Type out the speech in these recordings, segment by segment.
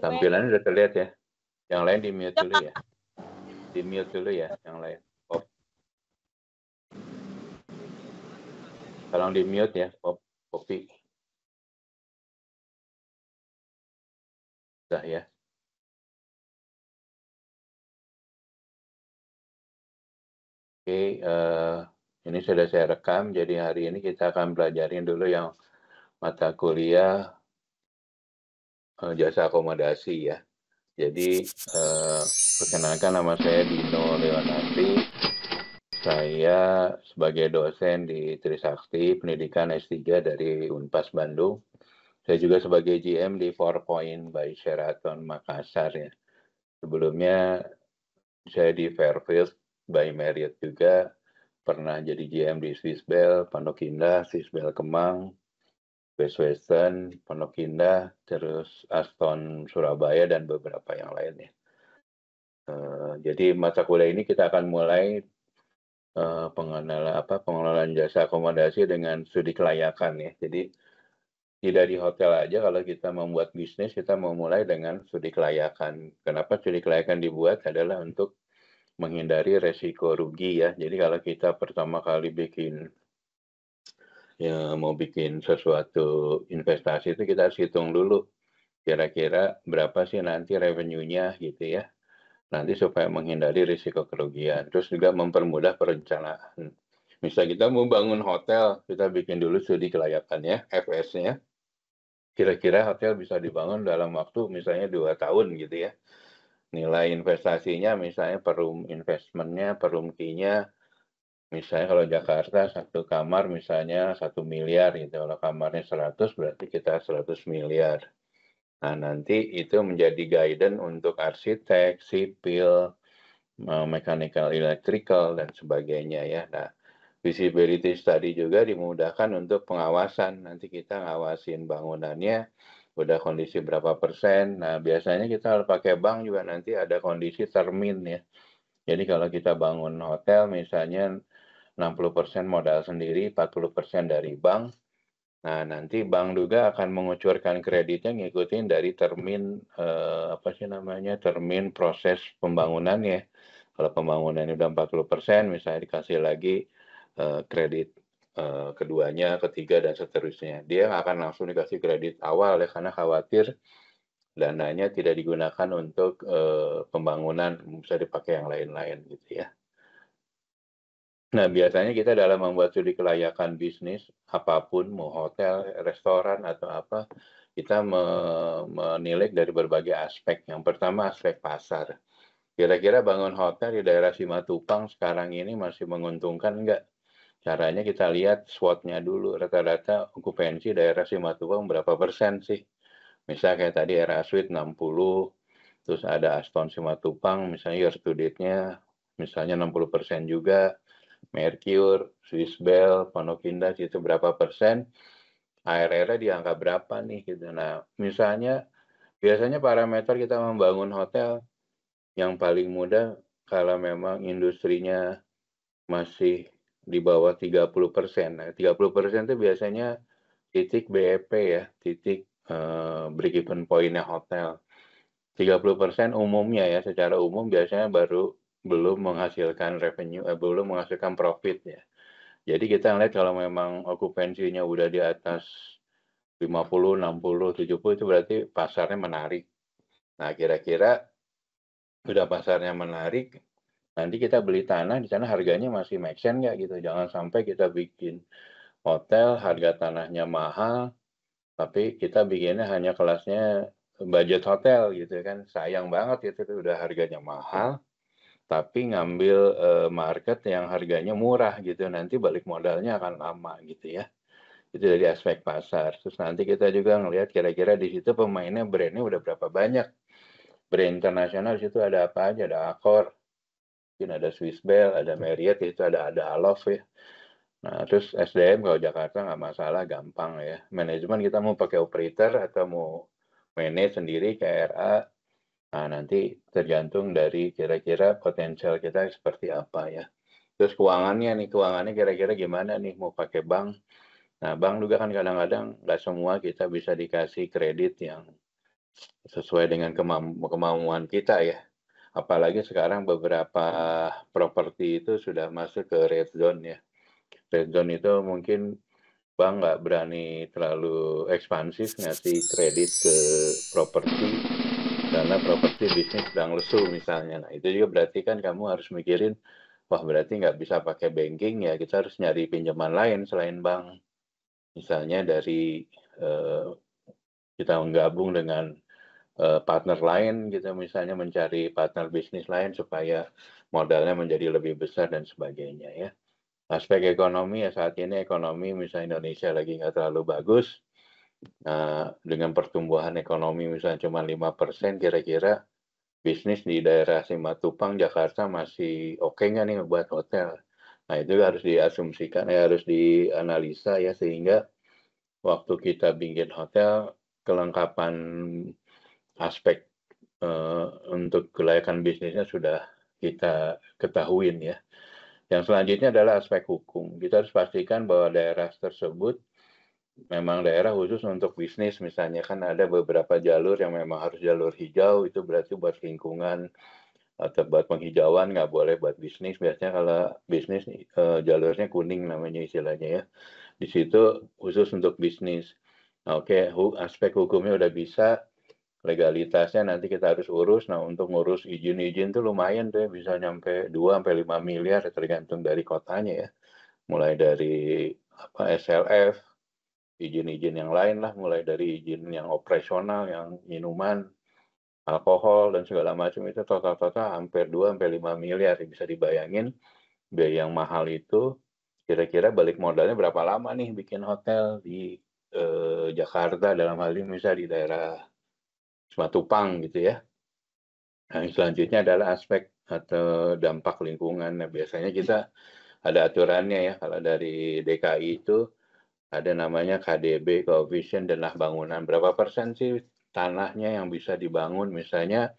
Tampilannya udah terlihat ya. Yang lain di-mute dulu ya. Di-mute dulu ya, yang lain. Pop. Tolong di-mute ya, Pop. Kopi. Udah ya. Oke, ini sudah saya rekam. Jadi hari ini kita akan belajarin dulu yang mata kuliah jasa akomodasi ya. Jadi perkenalkan, nama saya Dino Leonardi. Saya sebagai dosen di Trisakti Pendidikan S3 dari Unpas Bandung. Saya juga sebagai GM di 4 Point by Sheraton Makassar ya. Sebelumnya saya di Fairfield by Marriott juga. Pernah jadi GM di Swissbell, Pondok Indah, Swissbell Kemang, Best Western, Pondok Indah, terus Aston Surabaya, dan beberapa yang lainnya. Jadi mata kuliah ini kita akan mulai pengenalan jasa akomodasi dengan studi kelayakan ya. Jadi tidak di hotel aja, kalau kita membuat bisnis, kita mau mulai dengan studi kelayakan. Kenapa studi kelayakan dibuat? Adalah untuk menghindari resiko rugi ya. Jadi kalau kita pertama kali mau bikin sesuatu investasi itu kita harus hitung dulu kira-kira berapa sih nanti revenue-nya gitu ya. Nanti supaya menghindari risiko kerugian. Terus juga mempermudah perencanaan. Misal kita mau bangun hotel, kita bikin dulu studi kelayakannya, FS-nya. Kira-kira hotel bisa dibangun dalam waktu misalnya 2 tahun gitu ya. Nilai investasinya misalnya per room investment-nya, per room key-nya, misalnya kalau Jakarta satu kamar misalnya 1 miliar gitu. Kalau kamarnya 100 berarti kita 100 miliar. Nah, nanti itu menjadi guidance untuk arsitek, sipil, mechanical, electrical, dan sebagainya ya. Nah, feasibility study juga dimudahkan untuk pengawasan. Nanti kita ngawasin bangunannya, udah kondisi berapa persen. Nah, biasanya kita kalau pakai bank juga nanti ada kondisi termin ya. Jadi kalau kita bangun hotel misalnya 60% modal sendiri, 40% dari bank. Nah, nanti bank juga akan mengucurkan kreditnya ngikutin dari termin termin proses pembangunannya. Kalau pembangunannya udah 40%, misalnya dikasih lagi kredit keduanya, ketiga, dan seterusnya. Dia akan langsung dikasih kredit awal ya, karena khawatir dananya tidak digunakan untuk pembangunan, bisa dipakai yang lain-lain gitu ya. Nah, biasanya kita dalam membuat studi kelayakan bisnis, apapun, mau hotel, restoran, atau apa, kita menilik dari berbagai aspek. Yang pertama, aspek pasar. Kira-kira bangun hotel di daerah Simatupang sekarang ini masih menguntungkan enggak? Caranya kita lihat SWOT-nya dulu. Rata-rata okupansi daerah Simatupang berapa persen sih? Misalnya kayak tadi era Suite 60, terus ada Aston Simatupang, misalnya year to date-nya misalnya 60% juga. Mercure, Swissbell, Pondok Indah itu berapa persen, ARR-nya di angka berapa nih gitu. Nah, misalnya biasanya parameter kita membangun hotel yang paling mudah kalau memang industrinya masih di bawah 30%. Nah, 30% itu biasanya titik BEP ya, titik break-even point-nya hotel. 30% umumnya ya, secara umum biasanya belum menghasilkan revenue, belum menghasilkan profit ya. Jadi kita ngeliat kalau memang okupansinya udah di atas 50, 60, 70 itu berarti pasarnya menarik. Nah, kira-kira udah pasarnya menarik, nanti kita beli tanah di sana harganya masih make sense nggak gitu. Jangan sampai kita bikin hotel harga tanahnya mahal, tapi kita bikinnya hanya kelasnya budget hotel gitu kan. Sayang banget itu udah harganya mahal, tapi ngambil market yang harganya murah gitu, nanti balik modalnya akan lama gitu ya. Itu dari aspek pasar. Terus nanti kita juga ngelihat kira-kira di situ pemainnya, brandnya udah berapa banyak. Brand internasional di situ ada apa aja, ada Accor, mungkin ada Swissbell, ada Marriott, itu ada Aloft ya. Nah, terus SDM kalau Jakarta nggak masalah, gampang ya. Manajemen kita mau pakai operator atau mau manage sendiri KRA, nah nanti tergantung dari kira-kira potensial kita seperti apa ya. Terus keuangannya kira-kira gimana nih, mau pakai bank. Nah, bank juga kan kadang-kadang nggak semua kita bisa dikasih kredit yang sesuai dengan kemauan kita ya. Apalagi sekarang beberapa properti itu sudah masuk ke red zone ya. Red zone itu mungkin bank nggak berani terlalu ekspansif ngasih kredit ke properti karena properti bisnis sedang lesu misalnya. Nah, itu juga berarti kan kamu harus mikirin, wah berarti nggak bisa pakai banking ya, kita harus nyari pinjaman lain selain bank. Misalnya dari kita menggabung dengan partner lain gitu, misalnya mencari partner bisnis lain supaya modalnya menjadi lebih besar dan sebagainya ya. Aspek ekonomi ya saat ini ekonomi misalnya Indonesia lagi nggak terlalu bagus. Nah, dengan pertumbuhan ekonomi misalnya cuma 5%, kira-kira bisnis di daerah Simatupang, Jakarta masih oke nggak nih buat hotel? Nah, itu harus diasumsikan, harus dianalisa ya, sehingga waktu kita bikin hotel, kelengkapan aspek untuk kelayakan bisnisnya sudah kita ketahuin ya. Yang selanjutnya adalah aspek hukum. Kita harus pastikan bahwa daerah tersebut memang daerah khusus untuk bisnis, misalnya kan ada beberapa jalur yang memang harus jalur hijau, itu berarti buat lingkungan atau buat penghijauan, nggak boleh buat bisnis. Biasanya kalau bisnis jalurnya kuning namanya istilahnya ya. Di situ khusus untuk bisnis. Nah, oke, aspek hukumnya udah bisa, legalitasnya nanti kita harus urus. Nah, untuk ngurus izin-izin tuh lumayan tuh, bisa nyampe 2 sampai 5 miliar tergantung dari kotanya ya. Mulai dari SLF, izin-izin yang lain lah, mulai dari izin yang operasional, yang minuman, alkohol dan segala macam, itu total-total hampir 2 sampai 5 miliar. Bisa dibayangin biaya yang mahal itu, kira-kira balik modalnya berapa lama nih bikin hotel di Jakarta, dalam hal ini misalnya di daerah Simatupang gitu ya. Nah, selanjutnya adalah aspek atau dampak lingkungan. Nah, biasanya kita ada aturannya ya, kalau dari DKI itu ada namanya KDB, coefficient denah bangunan. Berapa persen sih tanahnya yang bisa dibangun? Misalnya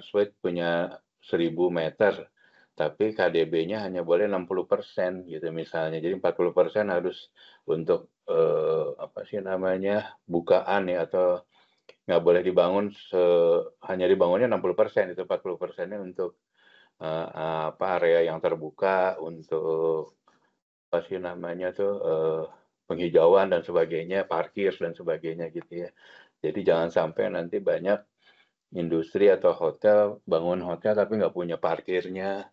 Suite punya 1000 meter, tapi KDB-nya hanya boleh 60% gitu misalnya. Jadi 40% harus untuk apa sih namanya, bukaan ya, atau nggak boleh dibangun, hanya dibangunnya 60%, itu 40%-nya untuk apa, area yang terbuka, untuk apa sih namanya tuh, penghijauan dan sebagainya, parkir dan sebagainya gitu ya. Jadi jangan sampai nanti banyak industri atau hotel, bangun hotel tapi nggak punya parkirnya.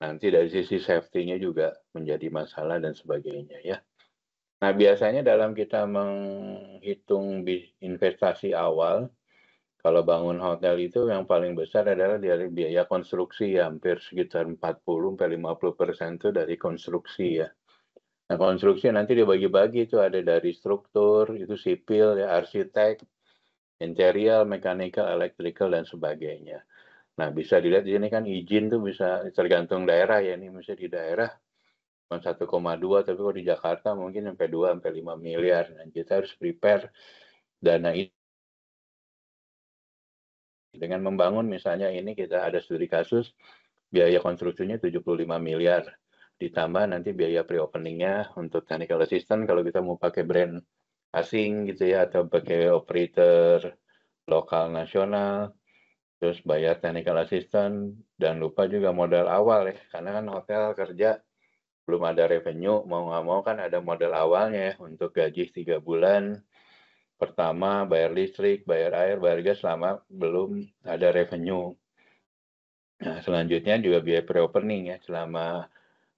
Nanti dari sisi safety-nya juga menjadi masalah dan sebagainya ya. Nah, biasanya dalam kita menghitung investasi awal, kalau bangun hotel itu yang paling besar adalah dari biaya konstruksi, hampir sekitar 40-50% itu dari konstruksi ya. Nah, konstruksi nanti dibagi-bagi, itu ada dari struktur, itu sipil, ya, arsitek, interior, mechanical, electrical, dan sebagainya. Nah, bisa dilihat di sini kan izin tuh bisa tergantung daerah ya. Ini misalnya di daerah 1,2, tapi kalau di Jakarta mungkin sampai 2 sampai 5 miliar. Nah, kita harus prepare dana itu. Dengan membangun misalnya ini kita ada studi kasus, biaya konstruksinya 75 miliar. Ditambah nanti biaya pre-openingnya untuk technical assistant kalau kita mau pakai brand asing gitu ya, atau pakai operator lokal nasional, terus bayar technical assistant, dan lupa juga modal awal ya, karena kan hotel kerja belum ada revenue, mau nggak mau kan ada modal awalnya ya, untuk gaji 3 bulan, pertama bayar listrik, bayar air, bayar gas selama belum ada revenue. Nah, selanjutnya juga biaya pre-opening ya, selama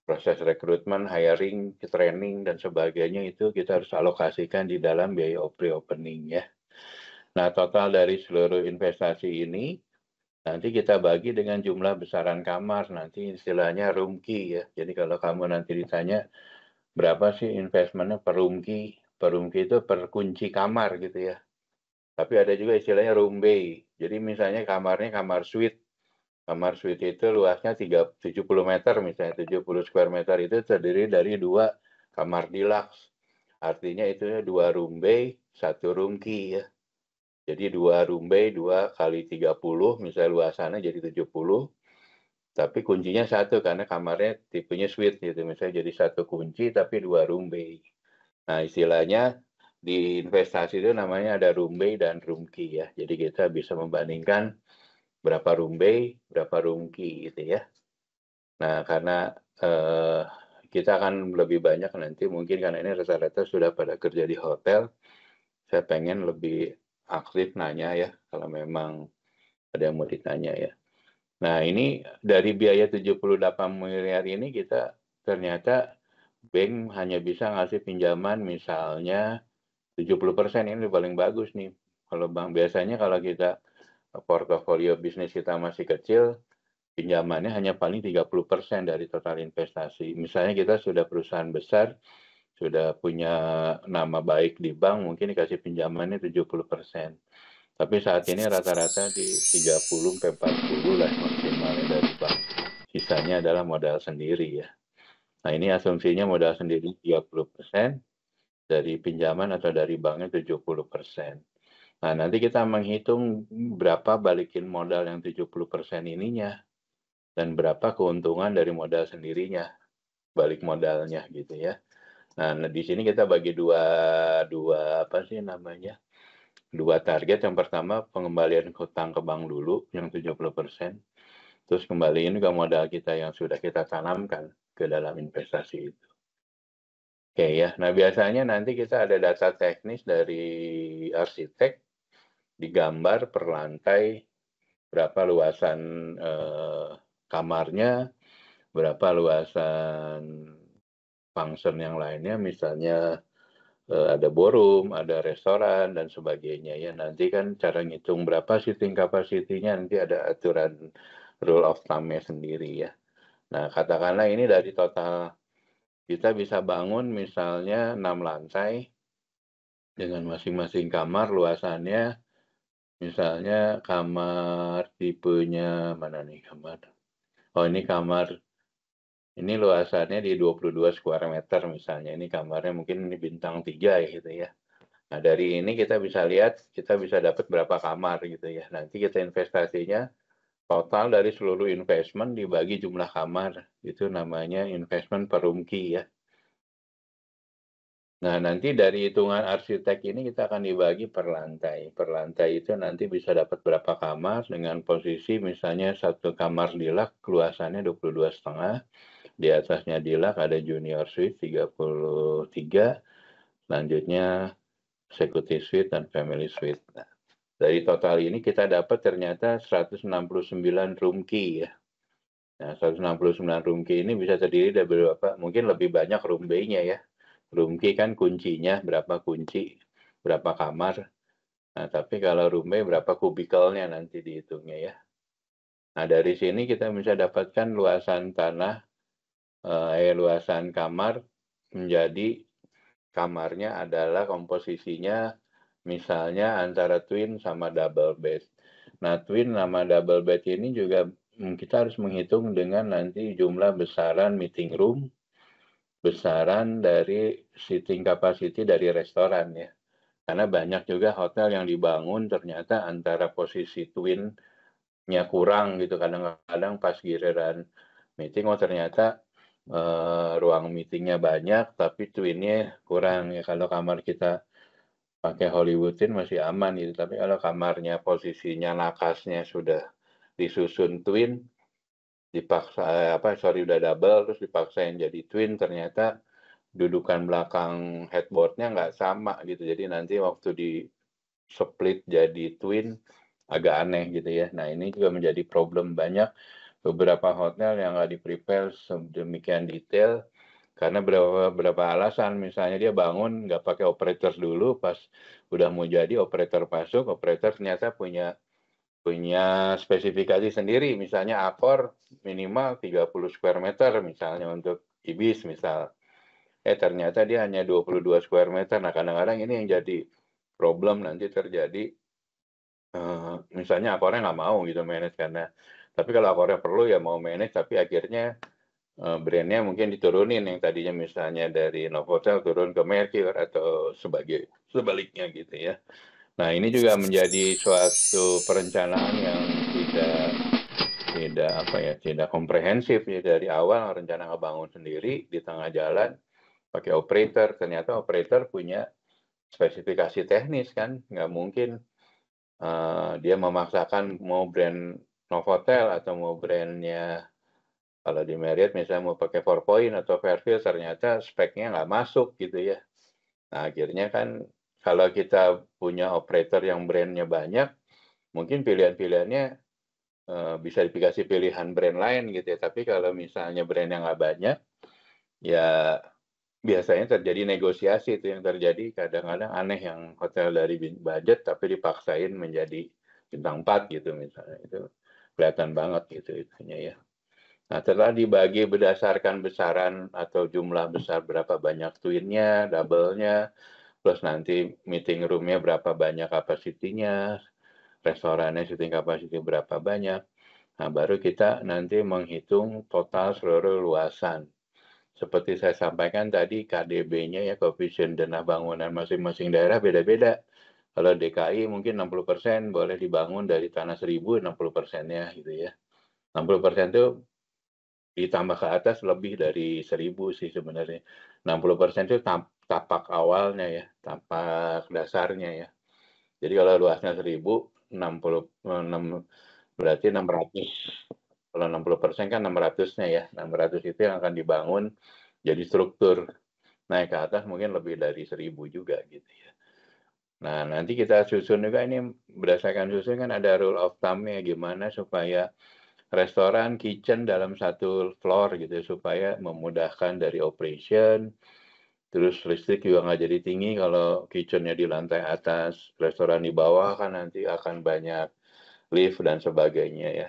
proses rekrutmen, hiring, training, dan sebagainya, itu kita harus alokasikan di dalam biaya pre-opening ya. Nah, total dari seluruh investasi ini, nanti kita bagi dengan jumlah besaran kamar, nanti istilahnya room key ya. Jadi kalau kamu nanti ditanya, berapa sih investmentnya per room key? Per room key itu per kunci kamar gitu ya. Tapi ada juga istilahnya room bay. Jadi misalnya kamarnya kamar suite. Kamar suite itu luasnya 70 meter, misalnya 70 square meter, itu terdiri dari 2 kamar deluxe. Artinya itu 2 room bay, 1 room key ya. Jadi 2 room bay, 2 kali 30, misalnya luasannya jadi 70. Tapi kuncinya 1 karena kamarnya tipenya suite gitu. Misalnya jadi 1 kunci tapi 2 room bay. Nah, istilahnya di investasi itu namanya ada room bay dan room key ya. Jadi kita bisa membandingkan berapa room bay, berapa room key gitu ya. Nah, karena kita akan lebih banyak nanti mungkin karena ini rata-rata sudah pada kerja di hotel, saya pengen lebih aktif nanya ya, kalau memang ada yang mau ditanya ya. Nah, ini dari biaya 78 miliar ini kita ternyata bank hanya bisa ngasih pinjaman misalnya 70%, ini paling bagus nih. Kalau bank biasanya kalau kita portofolio bisnis kita masih kecil, pinjamannya hanya paling 30% dari total investasi. Misalnya kita sudah perusahaan besar, sudah punya nama baik di bank, mungkin dikasih pinjamannya 70%. Tapi saat ini rata-rata di 30-40 lah maksimalnya dari bank. Sisanya adalah modal sendiri ya. Nah ini asumsinya modal sendiri 30%, dari pinjaman atau dari banknya 70%. Nah nanti kita menghitung berapa balikin modal yang 70% ininya, dan berapa keuntungan dari modal sendirinya, balik modalnya gitu ya. Nah di sini kita bagi dua apa sih namanya, dua target. Yang pertama pengembalian hutang ke bank dulu yang 70%, terus kembaliin ke modal kita yang sudah kita tanamkan ke dalam investasi itu. Oke ya, nah biasanya nanti kita ada data teknis dari arsitek, digambar per lantai, berapa luasan kamarnya, berapa luasan function yang lainnya, misalnya ada ballroom, ada restoran, dan sebagainya ya. Nanti kan cara ngitung berapa seating capacity-nya, nanti ada aturan rule of thumb-nya sendiri ya. Nah, katakanlah ini dari total, kita bisa bangun misalnya 6 lantai, dengan masing-masing kamar luasannya, misalnya kamar tipenya, mana nih kamar? Oh ini kamar, ini luasannya di 22 square meter misalnya, ini kamarnya mungkin ini bintang 3 ya gitu ya. Nah dari ini kita bisa lihat, kita bisa dapat berapa kamar gitu ya. Nanti kita investasinya, total dari seluruh investment dibagi jumlah kamar, itu namanya investment per room key ya. Nah, nanti dari hitungan arsitek ini kita akan dibagi per lantai. Per lantai itu nanti bisa dapat berapa kamar dengan posisi misalnya satu kamar deluxe luasannya 22,5. Di atasnya deluxe ada junior suite 33. Selanjutnya executive suite dan family suite. Nah, dari total ini kita dapat ternyata 169 room key ya. Nah, 169 room key ini bisa terdiri dari beberapa, mungkin lebih banyak room bay-nya ya. Room key kan kuncinya, berapa kunci, berapa kamar. Nah, tapi kalau room bay berapa kubikelnya nanti dihitungnya ya. Nah, dari sini kita bisa dapatkan luasan tanah, luasan kamar menjadi, kamarnya adalah komposisinya misalnya antara twin sama double bed. Nah, twin sama double bed ini juga kita harus menghitung dengan nanti jumlah besaran meeting room, besaran dari seating capacity dari restoran ya. Karena banyak juga hotel yang dibangun ternyata antara posisi twin-nya kurang gitu. Kadang-kadang pas giliran meeting, oh ternyata ruang meetingnya banyak, tapi twin-nya kurang ya. Kalau kamar kita pakai Hollywood-in masih aman gitu. Tapi kalau kamarnya posisinya nakasnya sudah disusun twin, dipaksa udah double terus dipaksain jadi twin, ternyata dudukan belakang headboardnya nggak sama gitu. Jadi nanti waktu di split jadi twin agak aneh gitu ya. Nah ini juga menjadi problem banyak beberapa hotel yang nggak di-prepare sedemikian detail karena beberapa alasan. Misalnya dia bangun nggak pakai operator dulu, pas udah mau jadi operator masuk, operator ternyata punya spesifikasi sendiri, misalnya Accor minimal 30 square meter misalnya untuk Ibis misal. Ternyata dia hanya 22 square meter. Nah, kadang-kadang ini yang jadi problem nanti terjadi. Misalnya Accornya nggak mau gitu manage karena, tapi kalau Accornya perlu ya mau manage, tapi akhirnya brandnya mungkin diturunin, yang tadinya misalnya dari Novotel turun ke Mercure atau sebaliknya gitu ya. Nah, ini juga menjadi suatu perencanaan yang tidak komprehensif ya. Dari awal rencana ngebangun sendiri, di tengah jalan pakai operator, ternyata operator punya spesifikasi teknis kan, nggak mungkin dia memaksakan mau brand Novotel atau mau brandnya kalau di Marriott misalnya mau pakai 4 point atau Fairfield ternyata speknya nggak masuk gitu ya. Nah akhirnya kan kalau kita punya operator yang brandnya banyak, mungkin pilihan-pilihannya bisa dikasih pilihan brand lain gitu ya. Tapi kalau misalnya brand yang nggak banyak, ya biasanya terjadi negosiasi itu yang terjadi kadang-kadang aneh yang hotel dari budget tapi dipaksain menjadi bintang 4 gitu misalnya. Itu kelihatan banget gitu itunya ya. Nah, setelah dibagi berdasarkan besaran atau jumlah besar berapa banyak twinnya, double-nya, plus nanti meeting room-nya berapa banyak kapasitinya, restorannya sitting capacity berapa banyak. Nah, baru kita nanti menghitung total seluruh luasan. Seperti saya sampaikan tadi, KDB-nya ya, koefisien dana bangunan masing-masing daerah beda-beda. Kalau DKI mungkin 60% boleh dibangun dari tanah 1.000, 60%-nya gitu ya. 60% itu ditambah ke atas lebih dari 1.000 sih sebenarnya. 60% itu tapak awalnya ya, tapak dasarnya ya. Jadi kalau luasnya 1.000, 66 berarti 600. Kalau 60% kan 600-nya ya. 600 itu yang akan dibangun jadi struktur. Naik ke atas mungkin lebih dari 1.000 juga gitu ya. Nah, nanti kita susun juga ini berdasarkan susun kan ada rule of thumb-nya gimana supaya restoran, kitchen dalam satu floor gitu supaya memudahkan dari operation. Terus listrik juga nggak jadi tinggi kalau kitchennya di lantai atas, restoran di bawah kan nanti akan banyak lift dan sebagainya ya.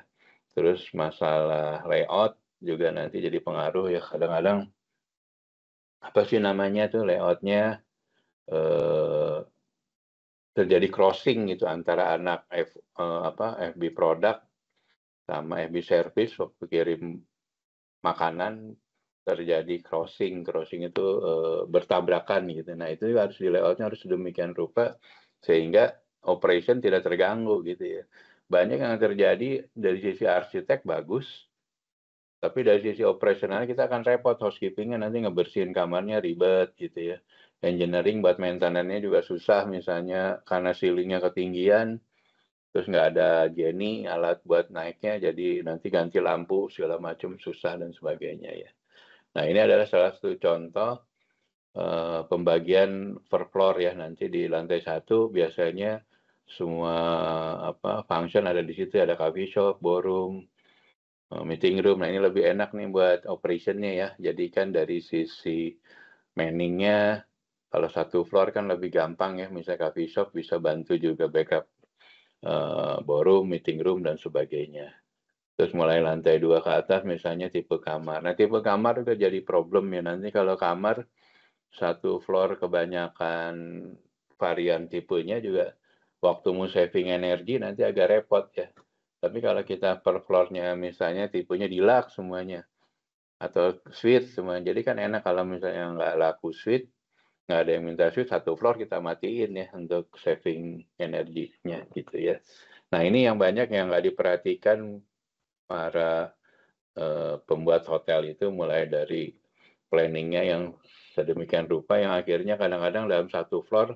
Terus masalah layout juga nanti jadi pengaruh ya kadang-kadang apa sih namanya tuh layoutnya eh, terjadi crossing gitu antara anak FB product sama FB service waktu kirim makanan terjadi crossing itu bertabrakan gitu. Nah itu harus di layoutnya harus sedemikian rupa sehingga operation tidak terganggu gitu ya. Banyak yang terjadi dari sisi arsitek bagus, tapi dari sisi operasional kita akan repot, housekeepingnya nanti ngebersihin kamarnya ribet gitu ya. Engineering buat maintenance-nya juga susah misalnya karena ceilingnya ketinggian, terus nggak ada Jenny alat buat naiknya, jadi nanti ganti lampu segala macam susah dan sebagainya ya. Nah ini adalah salah satu contoh pembagian per floor ya, nanti di lantai 1 biasanya semua function ada di situ, ada coffee shop, ballroom, meeting room. Nah ini lebih enak nih buat operationnya ya. Jadi kan dari sisi manningnya, kalau satu floor kan lebih gampang ya. Misalnya coffee shop bisa bantu juga backup ballroom, meeting room, dan sebagainya. Terus mulai lantai 2 ke atas misalnya tipe kamar. Nah tipe kamar itu jadi problem ya. Nanti kalau kamar satu floor kebanyakan varian tipenya juga waktumu saving energi nanti agak repot ya. Tapi kalau kita per floor-nya misalnya tipenya deluxe semuanya atau suite semuanya. Jadi kan enak kalau misalnya nggak laku suite, nggak ada yang minta suite, satu floor kita matiin ya untuk saving energinya gitu ya. Nah ini yang banyak yang nggak diperhatikan para pembuat hotel itu mulai dari planningnya yang sedemikian rupa yang akhirnya kadang-kadang dalam satu floor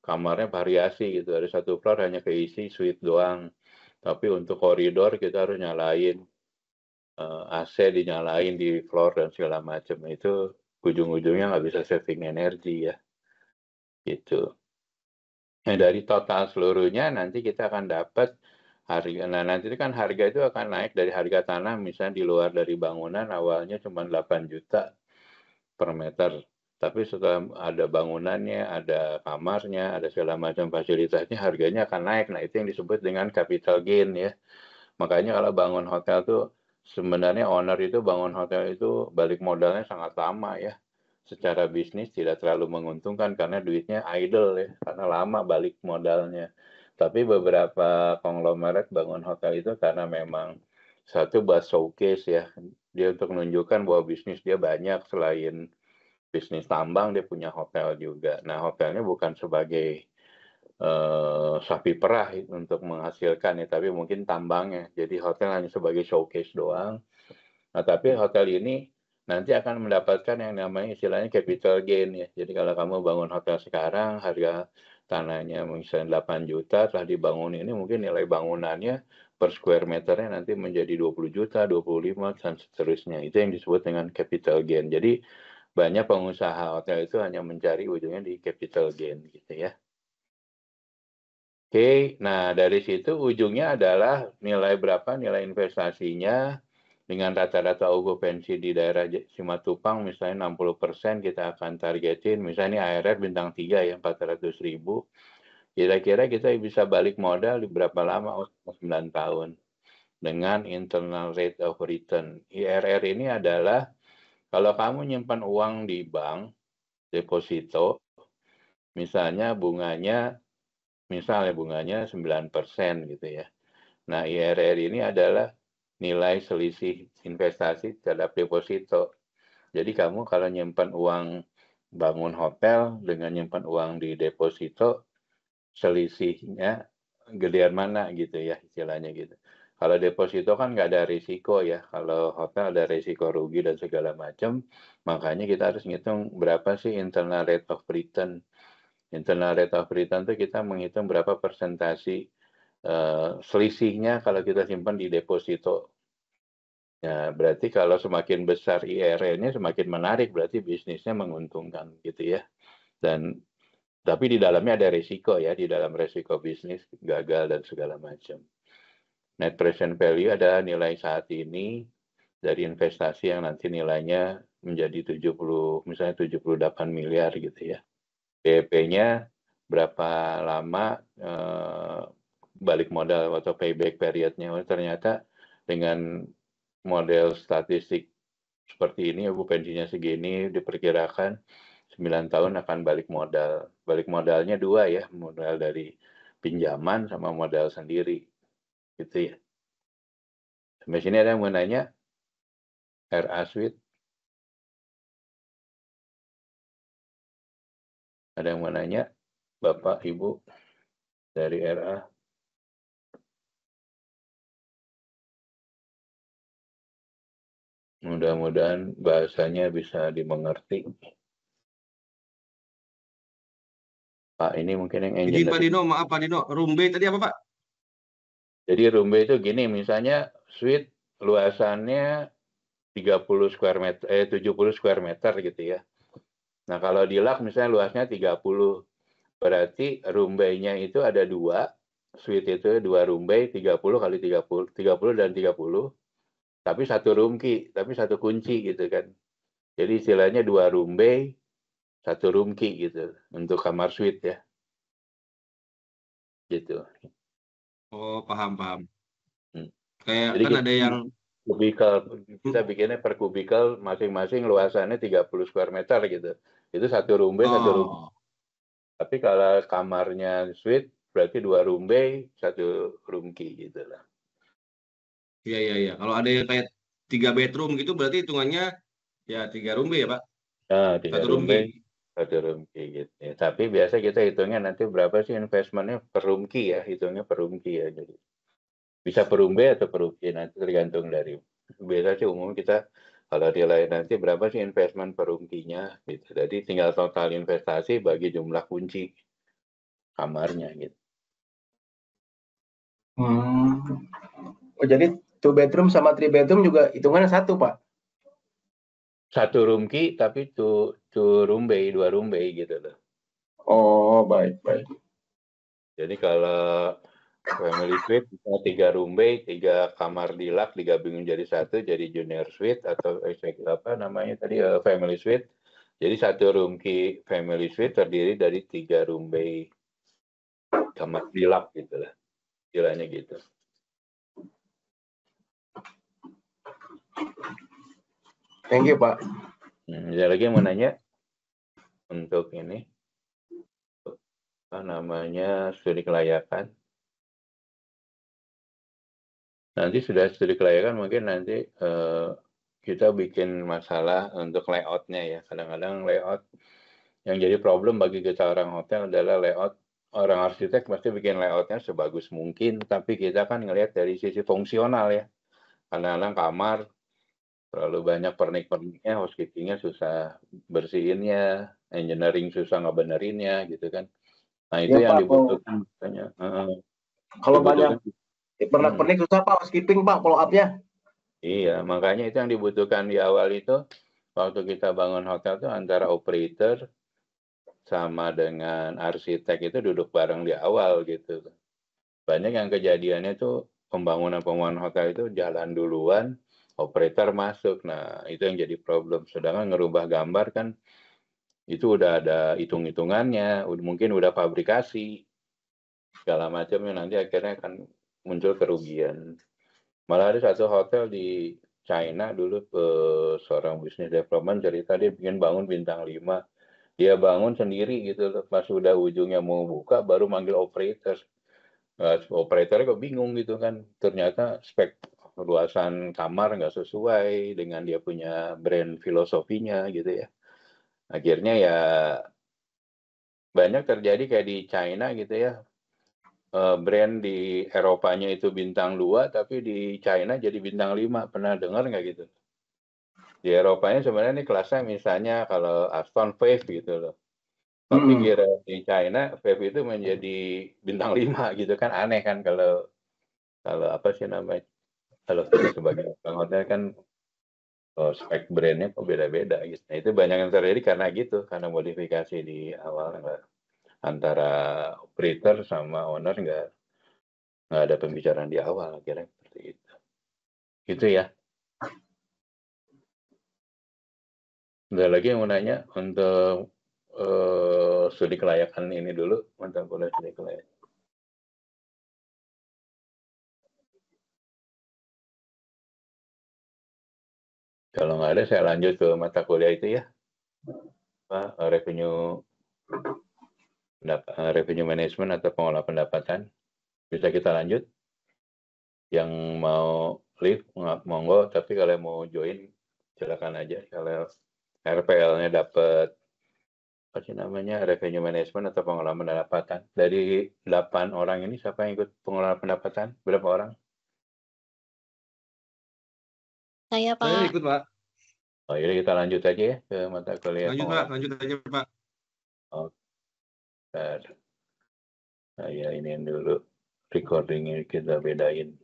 kamarnya variasi gitu. Ada satu floor hanya keisi suite doang. Tapi untuk koridor kita harus nyalain AC dinyalain di floor dan segala macam. Itu ujung-ujungnya nggak bisa saving energi ya. Gitu. Nah, dari total seluruhnya nanti kita akan dapat harga. Nah, nanti kan harga itu akan naik dari harga tanah misalnya di luar dari bangunan awalnya cuma 8 juta per meter. Tapi setelah ada bangunannya, ada kamarnya, ada segala macam fasilitasnya, harganya akan naik. Nah, itu yang disebut dengan capital gain ya. Makanya kalau bangun hotel tuh sebenarnya owner itu bangun hotel itu balik modalnya sangat lama ya. Secara bisnis tidak terlalu menguntungkan karena duitnya idle ya, karena lama balik modalnya. Tapi beberapa konglomerat bangun hotel itu karena memang satu buat showcase ya, dia untuk menunjukkan bahwa bisnis dia banyak selain bisnis tambang dia punya hotel juga. Nah hotelnya bukan sebagai sapi perah untuk menghasilkan ya, tapi mungkin tambangnya. Jadi hotel hanya sebagai showcase doang. Nah, tapi hotel ini nanti akan mendapatkan yang namanya istilahnya capital gain ya. Jadi kalau kamu bangun hotel sekarang, harga tanahnya misalnya 8 juta, setelah dibangun ini mungkin nilai bangunannya per square meternya nanti menjadi 20 juta, 25, dan seterusnya. Itu yang disebut dengan capital gain. Jadi banyak pengusaha hotel itu hanya mencari ujungnya di capital gain gitu ya. Oke, nah dari situ ujungnya adalah nilai berapa nilai investasinya dengan rata-rata okupansi di daerah Simatupang misalnya 60% kita akan targetin, misalnya ARR bintang 3 ya 400.000. Kira-kira kita bisa balik modal di berapa lama? 9 tahun. Dengan internal rate of return. IRR ini adalah kalau kamu nyimpan uang di bank, deposito, misalnya bunganya 9% gitu ya. Nah, IRR ini adalah nilai selisih investasi terhadap deposito. Jadi kamu kalau nyimpan uang bangun hotel dengan nyimpan uang di deposito, selisihnya gedean mana gitu ya istilahnya gitu. Kalau deposito kan nggak ada risiko ya. Kalau hotel ada risiko rugi dan segala macam, makanya kita harus ngitung berapa sih internal rate of return. Internal rate of return itu kita menghitung berapa persentasi selisihnya kalau kita simpan di deposito. Ya, berarti kalau semakin besar IRR-nya semakin menarik, berarti bisnisnya menguntungkan gitu ya. Dan tapi di dalamnya ada risiko ya, di dalam risiko bisnis gagal dan segala macam. Net present value ada nilai saat ini dari investasi yang nanti nilainya menjadi 70, misalnya 78 miliar gitu ya. PEP-nya berapa lama balik modal atau payback periodnya. Ternyata dengan model statistik seperti ini, okupansinya segini, diperkirakan 9 tahun akan balik modal. Balik modalnya 2 ya, modal dari pinjaman sama modal sendiri. Gitu ya. Sampai sini ada yang mau nanya? RA Suite? Ada yang mau nanya? Bapak, Ibu dari RA? Mudah-mudahan bahasanya bisa dimengerti. Pak, ini mungkin yang Izin Pak engineering. Dino, maaf Pak Dino, room B tadi apa Pak? Jadi room B itu gini, misalnya suite luasannya 30 square meter, 70 square meter gitu ya. Nah kalau di LAK misalnya luasnya 30, berarti room bay-nya itu ada 2, suite itu 2 room bay, 30 kali 30, 30 dan 30, tapi satu room key, tapi satu kunci gitu kan. Jadi istilahnya 2 room bay, 1 room key gitu, untuk kamar suite ya. Gitu. Oh paham. Hmm. Kayak Jadi kan ada yang kita bikinnya per kubikel masing-masing luasannya 30 square meter gitu. Itu satu room bay, satu room. oh Tapi kalau kamarnya suite berarti 2 room bay, 1 room key gitu lah. iya. Kalau ada yang kayak 3 bedroom gitu berarti hitungannya ya 3 room B ya Pak? Nah, 3 Satu room room key. bay, 1 room key gitu. Ya, tapi biasa kita hitungnya nanti berapa sih investmentnya per room key ya, hitungnya per room key ya. Jadi bisa per room bay atau per room key nanti tergantung dari biasa sih umumnya kita kalau nilai nanti berapa sih investment per room key-nya gitu. Jadi tinggal total investasi bagi jumlah kunci kamarnya gitu. Oh, jadi 2 bedroom sama 3 bedroom juga hitungannya satu, Pak? 1 room key tapi 2 room bay, 2 room bay gitu loh. Oh, baik. Jadi kalau family suite 3 room bay, 3 kamar deluxe digabungin jadi 1 jadi junior suite atau apa namanya tadi family suite. Jadi 1 room key family suite terdiri dari 3 room bay kamar deluxe gitu lah. Istilahnya gitu. Thank you, Pak. Ada lagi yang mau nanya untuk ini apa namanya studi kelayakan. Nanti sudah studi kelayakan mungkin nanti kita bikin masalah untuk layoutnya ya. Kadang-kadang layout yang jadi problem bagi kita orang hotel adalah layout. Orang arsitek pasti bikin layoutnya sebagus mungkin, tapi kita kan ngelihat dari sisi fungsional ya. Kadang-kadang kamar Terlalu banyak pernik-perniknya, housekeeping-nya susah bersihinnya, engineering susah ngebenerinnya gitu kan. Nah itu Ya yang Pak, dibutuhkan makanya, kalau banyak dibutuhkan. pernak-pernik susah Pak, housekeeping Pak, follow up-nya. Iya, makanya itu yang dibutuhkan di awal itu, waktu kita bangun hotel tuh antara operator sama dengan arsitek itu duduk bareng di awal gitu. Banyak yang kejadiannya tuh pembangunan hotel itu jalan duluan, operator masuk. Nah, itu yang jadi problem. Sedangkan ngerubah gambar kan itu udah ada hitung-hitungannya, mungkin udah fabrikasi, segala macamnya, nanti akhirnya akan muncul kerugian. Malah ada satu hotel di China dulu, seorang bisnis development cerita dia bikin bangun bintang 5. Dia bangun sendiri gitu loh. Pas udah ujungnya mau buka baru manggil operator. Operatornya kok bingung gitu kan. Ternyata spek luasan kamar nggak sesuai dengan dia punya brand filosofinya gitu ya. Akhirnya ya banyak terjadi kayak di China gitu ya. Brand di Eropanya itu bintang 2, tapi di China jadi bintang 5. Pernah dengar nggak gitu? Di Eropanya sebenarnya ini kelasnya misalnya kalau Aston Vave gitu loh. Tapi kira di China Vave itu menjadi bintang 5 gitu kan, aneh kan kalau kalau apa sih namanya? Kalau kita sebagai orang hotel kan spek brandnya kok beda-beda gitu. Nah, itu banyak yang terjadi karena gitu, karena modifikasi di awal antara operator sama owner nggak ada pembicaraan di awal akhirnya seperti itu. Gitu ya. Ada lagi yang mau nanya untuk studi kelayakan ini dulu, mata kuliah studi kelayakan. Kalau nggak ada, saya lanjut ke mata kuliah itu ya. Revenue management atau pengelola pendapatan. Bisa kita lanjut. Yang mau leave, monggo. Tapi kalau mau join, silakan aja. Kalau RPL-nya dapat apa sih namanya, revenue management atau pengelolaan pendapatan. Dari 8 orang ini, siapa yang ikut pengelolaan pendapatan? Berapa orang? Saya, Saya Pak. ikut, Pak. Oh, jadi kita lanjut aja ya ke mata kuliah Lanjut, Pak. pengelolaan. Lanjut aja, Pak. Oh, bentar. Saya ini dulu recordingnya kita bedain.